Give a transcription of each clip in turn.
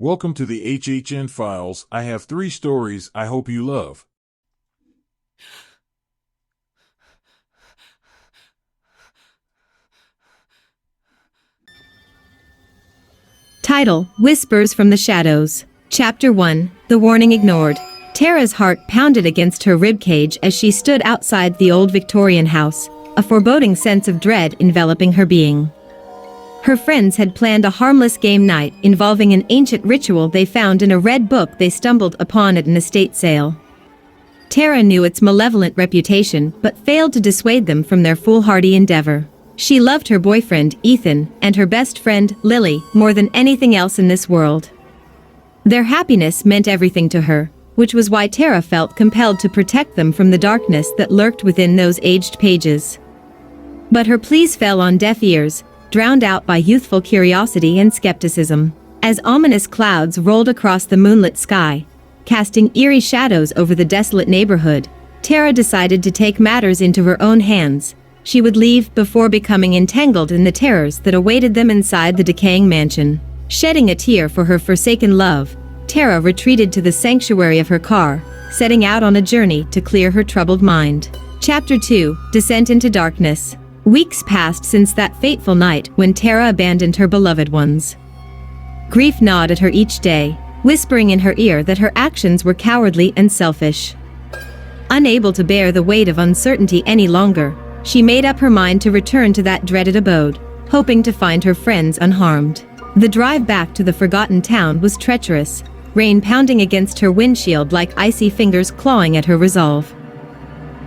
Welcome to the HHN Files. I have 3 stories I hope you love. Title: Whispers from the Shadows. Chapter 1: The Warning Ignored. Tara's heart pounded against her ribcage as she stood outside the old Victorian house, a foreboding sense of dread enveloping her being. Her friends had planned a harmless game night involving an ancient ritual they found in a red book they stumbled upon at an estate sale. Tara knew its malevolent reputation but failed to dissuade them from their foolhardy endeavor. She loved her boyfriend, Ethan, and her best friend, Lily, more than anything else in this world. Their happiness meant everything to her, which was why Tara felt compelled to protect them from the darkness that lurked within those aged pages. But her pleas fell on deaf ears, drowned out by youthful curiosity and skepticism. As ominous clouds rolled across the moonlit sky, casting eerie shadows over the desolate neighborhood, Tara decided to take matters into her own hands. She would leave before becoming entangled in the terrors that awaited them inside the decaying mansion. Shedding a tear for her forsaken love, Tara retreated to the sanctuary of her car, setting out on a journey to clear her troubled mind. Chapter 2: Descent into Darkness. Weeks passed since that fateful night when Tara abandoned her beloved ones. Grief gnawed at her each day, whispering in her ear that her actions were cowardly and selfish. Unable to bear the weight of uncertainty any longer, she made up her mind to return to that dreaded abode, hoping to find her friends unharmed. The drive back to the forgotten town was treacherous, rain pounding against her windshield like icy fingers clawing at her resolve.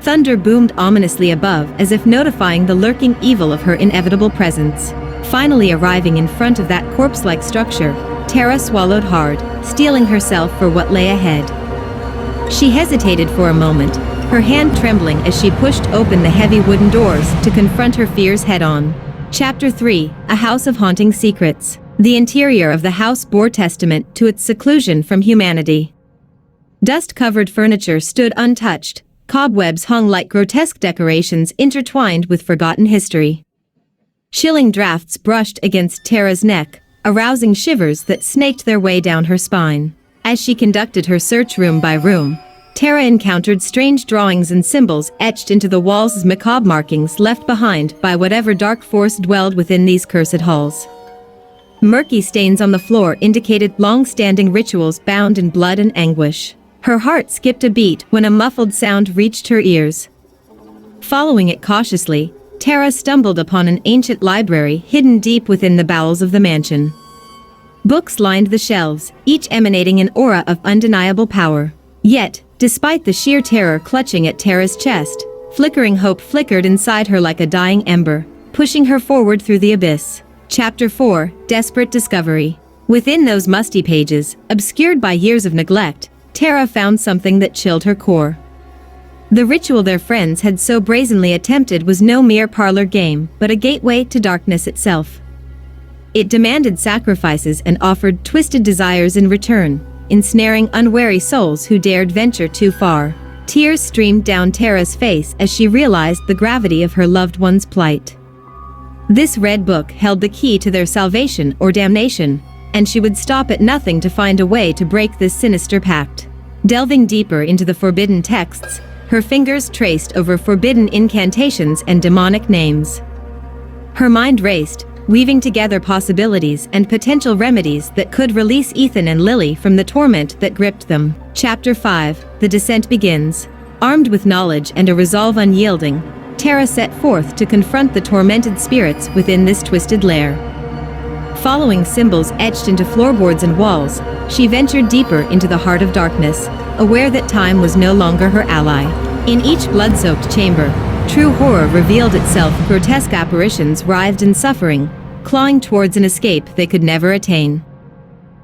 Thunder boomed ominously above as if notifying the lurking evil of her inevitable presence. Finally arriving in front of that corpse-like structure, Tara swallowed hard, steeling herself for what lay ahead. She hesitated for a moment, her hand trembling as she pushed open the heavy wooden doors to confront her fears head-on. Chapter 3: A House of Haunting Secrets. The interior of the house bore testament to its seclusion from humanity. Dust-covered furniture stood untouched, cobwebs hung like grotesque decorations intertwined with forgotten history. Chilling drafts brushed against Tara's neck, arousing shivers that snaked their way down her spine. As she conducted her search room by room, Tara encountered strange drawings and symbols etched into the walls as macabre markings left behind by whatever dark force dwelled within these cursed halls. Murky stains on the floor indicated long-standing rituals bound in blood and anguish. Her heart skipped a beat when a muffled sound reached her ears. Following it cautiously, Tara stumbled upon an ancient library hidden deep within the bowels of the mansion. Books lined the shelves, each emanating an aura of undeniable power. Yet, despite the sheer terror clutching at Tara's chest, flickering hope flickered inside her like a dying ember, pushing her forward through the abyss. Chapter 4: Desperate Discovery. Within those musty pages, obscured by years of neglect, Tara found something that chilled her core. The ritual their friends had so brazenly attempted was no mere parlor game, but a gateway to darkness itself. It demanded sacrifices and offered twisted desires in return, ensnaring unwary souls who dared venture too far. Tears streamed down Tara's face as she realized the gravity of her loved one's plight. This red book held the key to their salvation or damnation, and she would stop at nothing to find a way to break this sinister pact. Delving deeper into the forbidden texts, her fingers traced over forbidden incantations and demonic names. Her mind raced, weaving together possibilities and potential remedies that could release Ethan and Lily from the torment that gripped them. Chapter 5: The Descent Begins. Armed with knowledge and a resolve unyielding, Tara set forth to confront the tormented spirits within this twisted lair. Following symbols etched into floorboards and walls, she ventured deeper into the heart of darkness, aware that time was no longer her ally. In each blood-soaked chamber, true horror revealed itself. Grotesque apparitions writhed in suffering, clawing towards an escape they could never attain.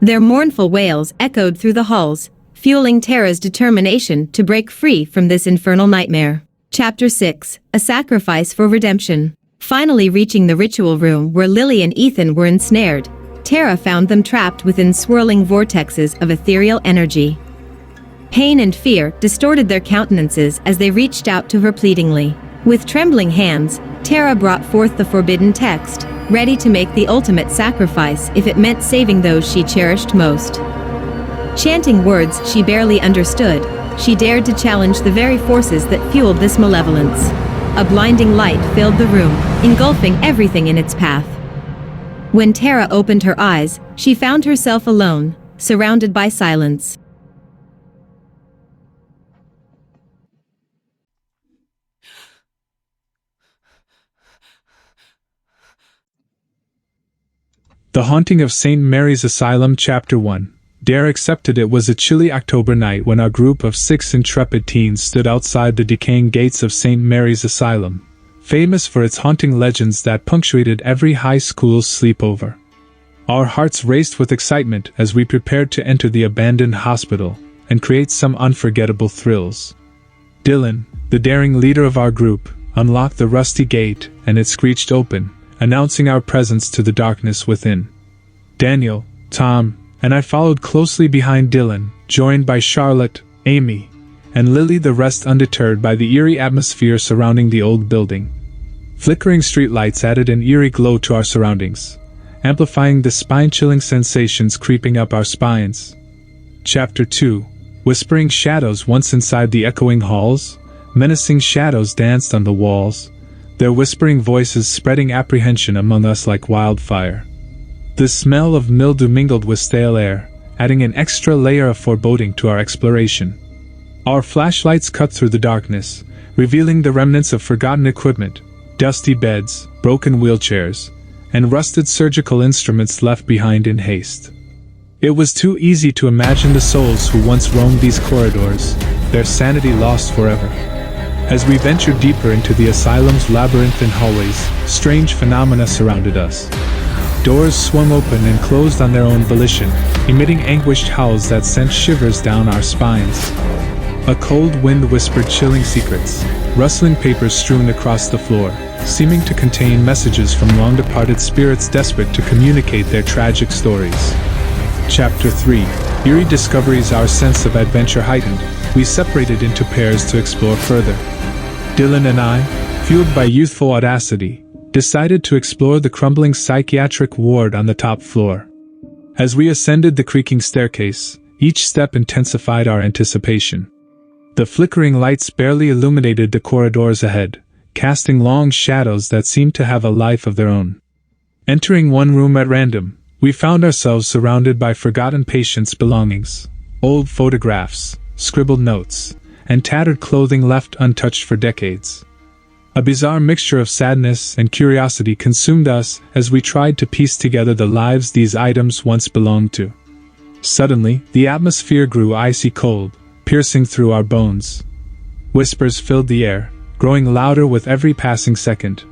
Their mournful wails echoed through the halls, fueling Tara's determination to break free from this infernal nightmare. Chapter 6: A Sacrifice for Redemption. Finally reaching the ritual room where Lily and Ethan were ensnared, Tara found them trapped within swirling vortexes of ethereal energy. Pain and fear distorted their countenances as they reached out to her pleadingly. With trembling hands, Tara brought forth the forbidden text, ready to make the ultimate sacrifice if it meant saving those she cherished most. Chanting words she barely understood, she dared to challenge the very forces that fueled this malevolence. A blinding light filled the room, engulfing everything in its path. When Tara opened her eyes, she found herself alone, surrounded by silence. The Haunting of St. Mary's Asylum Chapter 1. Dare accepted. It was a chilly October night when our group of 6 intrepid teens stood outside the decaying gates of St. Mary's Asylum, famous for its haunting legends that punctuated every high school's sleepover. Our hearts raced with excitement as we prepared to enter the abandoned hospital and create some unforgettable thrills. Dylan, the daring leader of our group, unlocked the rusty gate and it screeched open, announcing our presence to the darkness within. Daniel, Tom, and I followed closely behind Dylan, joined by Charlotte, Amy, and Lily, the rest undeterred by the eerie atmosphere surrounding the old building. Flickering streetlights added an eerie glow to our surroundings, amplifying the spine-chilling sensations creeping up our spines. Chapter 2. Whispering shadows. Once inside the echoing halls, menacing shadows danced on the walls, their whispering voices spreading apprehension among us like wildfire. The smell of mildew mingled with stale air, adding an extra layer of foreboding to our exploration. Our flashlights cut through the darkness, revealing the remnants of forgotten equipment, dusty beds, broken wheelchairs, and rusted surgical instruments left behind in haste. It was too easy to imagine the souls who once roamed these corridors, their sanity lost forever. As we ventured deeper into the asylum's labyrinthine hallways, strange phenomena surrounded us. Doors swung open and closed on their own volition, emitting anguished howls that sent shivers down our spines. A cold wind whispered chilling secrets, rustling papers strewn across the floor, seeming to contain messages from long-departed spirits desperate to communicate their tragic stories. Chapter 3. Eerie discoveries. Our sense of adventure heightened, we separated into pairs to explore further. Dylan and I, fueled by youthful audacity, decided to explore the crumbling psychiatric ward on the top floor. As we ascended the creaking staircase, each step intensified our anticipation. The flickering lights barely illuminated the corridors ahead, casting long shadows that seemed to have a life of their own. Entering one room at random, we found ourselves surrounded by forgotten patients' belongings, old photographs, scribbled notes, and tattered clothing left untouched for decades. A bizarre mixture of sadness and curiosity consumed us as we tried to piece together the lives these items once belonged to. Suddenly, the atmosphere grew icy cold, piercing through our bones. Whispers filled the air, growing louder with every passing second.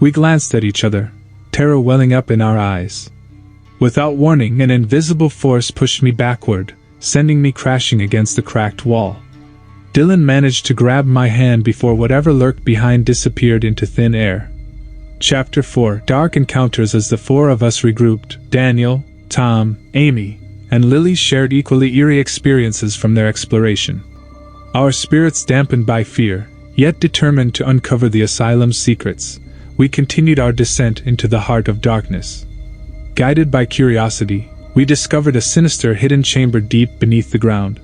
We glanced at each other, terror welling up in our eyes. Without warning, an invisible force pushed me backward, sending me crashing against the cracked wall. Dylan managed to grab my hand before whatever lurked behind disappeared into thin air. Chapter 4. Dark encounters. As the four of us regrouped, Daniel, Tom, Amy, and Lily shared equally eerie experiences from their exploration. Our spirits dampened by fear, yet determined to uncover the asylum's secrets, we continued our descent into the heart of darkness. Guided by curiosity, we discovered a sinister hidden chamber deep beneath the ground.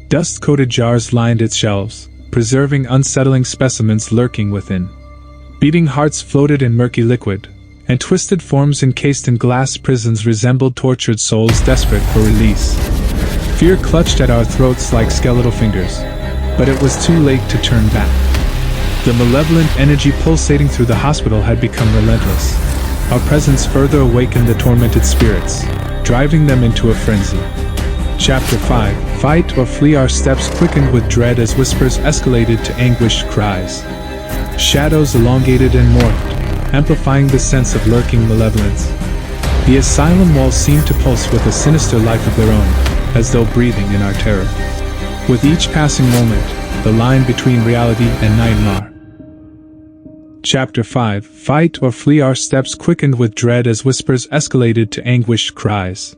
Dust-coated jars lined its shelves, preserving unsettling specimens lurking within. Beating hearts floated in murky liquid, and twisted forms encased in glass prisons resembled tortured souls desperate for release. Fear clutched at our throats like skeletal fingers, but it was too late to turn back. The malevolent energy pulsating through the hospital had become relentless. Our presence further awakened the tormented spirits, driving them into a frenzy. Chapter 5. Fight or flee. Our steps quickened with dread as whispers escalated to anguished cries. Shadows elongated and morphed, amplifying the sense of lurking malevolence. The asylum walls seemed to pulse with a sinister life of their own, as though breathing in our terror. With each passing moment, the line between reality and nightmare. Chapter 5. Fight or flee. Our steps quickened with dread as whispers escalated to anguished cries.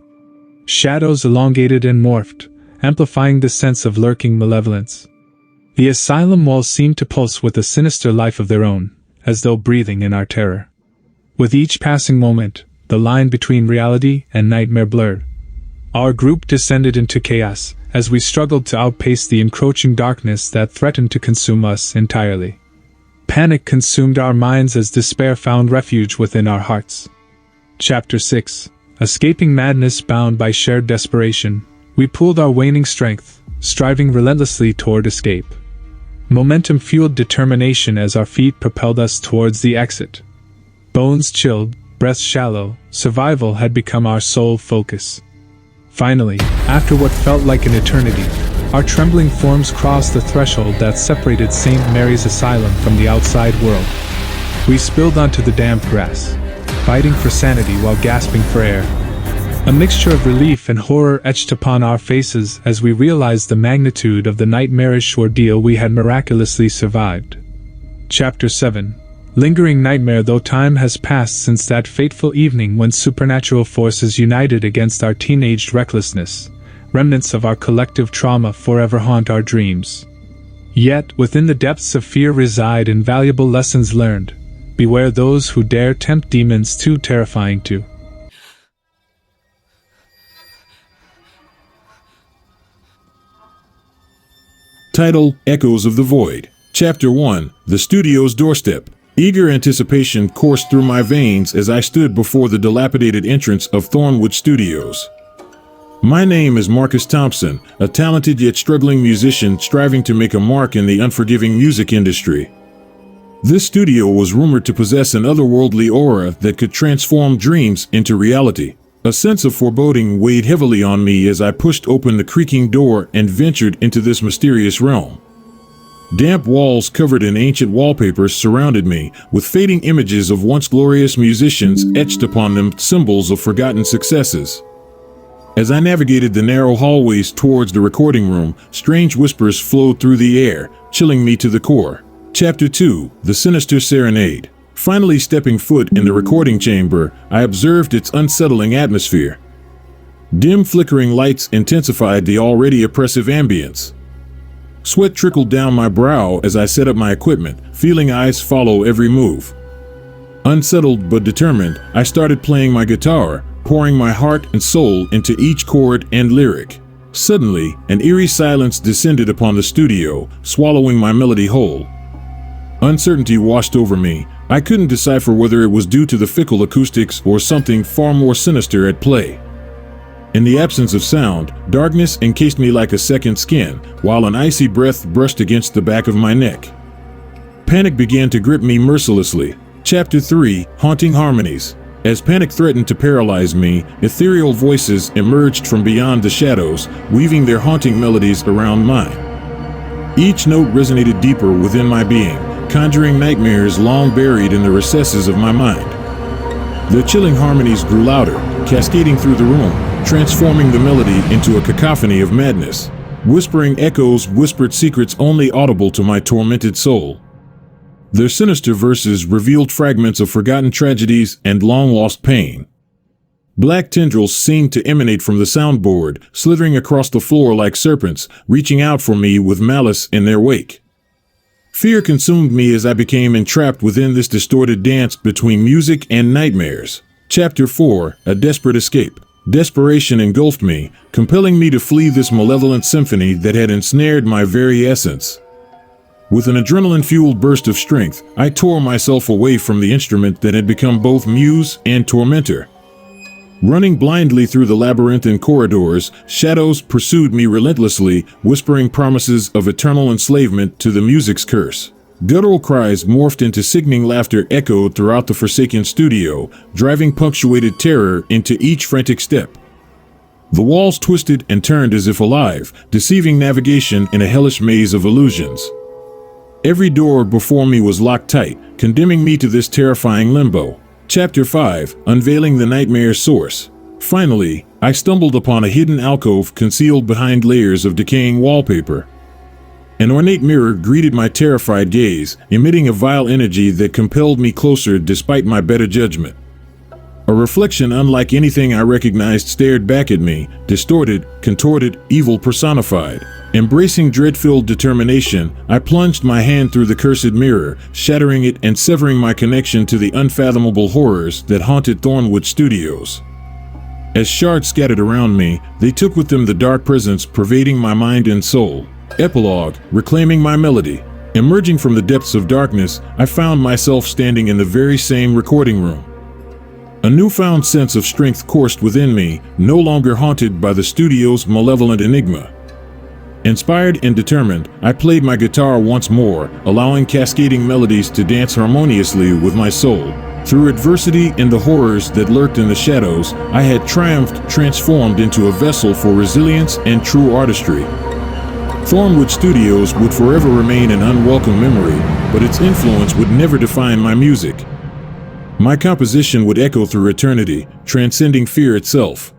Shadows elongated and morphed, amplifying the sense of lurking malevolence. The asylum walls seemed to pulse with a sinister life of their own, as though breathing in our terror. With each passing moment, the line between reality and nightmare blurred. Our group descended into chaos as we struggled to outpace the encroaching darkness that threatened to consume us entirely. Panic consumed our minds as despair found refuge within our hearts. Chapter 6. Escaping madness bound by shared desperation, we pooled our waning strength, striving relentlessly toward escape. Momentum fueled determination as our feet propelled us towards the exit. Bones chilled, breaths shallow, survival had become our sole focus. Finally, after what felt like an eternity, our trembling forms crossed the threshold that separated St. Mary's Asylum from the outside world. We spilled onto the damp grass, fighting for sanity while gasping for air. A mixture of relief and horror etched upon our faces as we realized the magnitude of the nightmarish ordeal we had miraculously survived. Chapter 7. Lingering nightmare. Though time has passed since that fateful evening when supernatural forces united against our teenaged recklessness, remnants of our collective trauma forever haunt our dreams. Yet, within the depths of fear reside invaluable lessons learned. Beware those who dare tempt demons too terrifying to. Title: Echoes of the Void. Chapter 1. The Studio's Doorstep. Eager anticipation coursed through my veins as I stood before the dilapidated entrance of Thornwood Studios. My name is Marcus Thompson, a talented yet struggling musician striving to make a mark in the unforgiving music industry. This studio was rumored to possess an otherworldly aura that could transform dreams into reality. A sense of foreboding weighed heavily on me as I pushed open the creaking door and ventured into this mysterious realm. Damp walls covered in ancient wallpapers surrounded me, with fading images of once glorious musicians etched upon them, symbols of forgotten successes. As I navigated the narrow hallways towards the recording room, strange whispers flowed through the air, chilling me to the core. Chapter 2. The Sinister Serenade. Finally stepping foot in the recording chamber, I observed its unsettling atmosphere. Dim flickering lights intensified the already oppressive ambience. Sweat trickled down my brow as I set up my equipment, feeling eyes follow every move. Unsettled but determined, I started playing my guitar, pouring my heart and soul into each chord and lyric. Suddenly, an eerie silence descended upon the studio, swallowing my melody whole. Uncertainty washed over me. I couldn't decipher whether it was due to the fickle acoustics or something far more sinister at play. In the absence of sound, darkness encased me like a second skin, while an icy breath brushed against the back of my neck. Panic began to grip me mercilessly. Chapter 3. Haunting Harmonies. As panic threatened to paralyze me, ethereal voices emerged from beyond the shadows, weaving their haunting melodies around mine. Each note resonated deeper within my being, conjuring nightmares long buried in the recesses of my mind. The chilling harmonies grew louder, cascading through the room, transforming the melody into a cacophony of madness. Whispering echoes whispered secrets only audible to my tormented soul. Their sinister verses revealed fragments of forgotten tragedies and long-lost pain. Black tendrils seemed to emanate from the soundboard, slithering across the floor like serpents, reaching out for me with malice in their wake. Fear consumed me as I became entrapped within this distorted dance between music and nightmares. Chapter 4. A Desperate Escape. Desperation engulfed me, compelling me to flee this malevolent symphony that had ensnared my very essence. With an adrenaline-fueled burst of strength, I tore myself away from the instrument that had become both muse and tormentor. Running blindly through the labyrinthine corridors, shadows pursued me relentlessly, whispering promises of eternal enslavement to the music's curse. Guttural cries morphed into sickening laughter echoed throughout the forsaken studio, driving punctuated terror into each frantic step. The walls twisted and turned as if alive, deceiving navigation in a hellish maze of illusions. Every door before me was locked tight, condemning me to this terrifying limbo. Chapter 5. Unveiling the Nightmare's Source. Finally, I stumbled upon a hidden alcove concealed behind layers of decaying wallpaper. An ornate mirror greeted my terrified gaze, emitting a vile energy that compelled me closer despite my better judgment. A reflection unlike anything I recognized stared back at me, distorted, contorted, evil personified. Embracing dread-filled determination, I plunged my hand through the cursed mirror, shattering it and severing my connection to the unfathomable horrors that haunted Thornwood Studios. As shards scattered around me, they took with them the dark presence pervading my mind and soul. Epilogue, reclaiming my melody. Emerging from the depths of darkness, I found myself standing in the very same recording room. A newfound sense of strength coursed within me, no longer haunted by the studio's malevolent enigma. Inspired and determined, I played my guitar once more, allowing cascading melodies to dance harmoniously with my soul. Through adversity and the horrors that lurked in the shadows, I had triumphed, transformed into a vessel for resilience and true artistry. Thornwood Studios would forever remain an unwelcome memory, but its influence would never define my music. My composition would echo through eternity, transcending fear itself.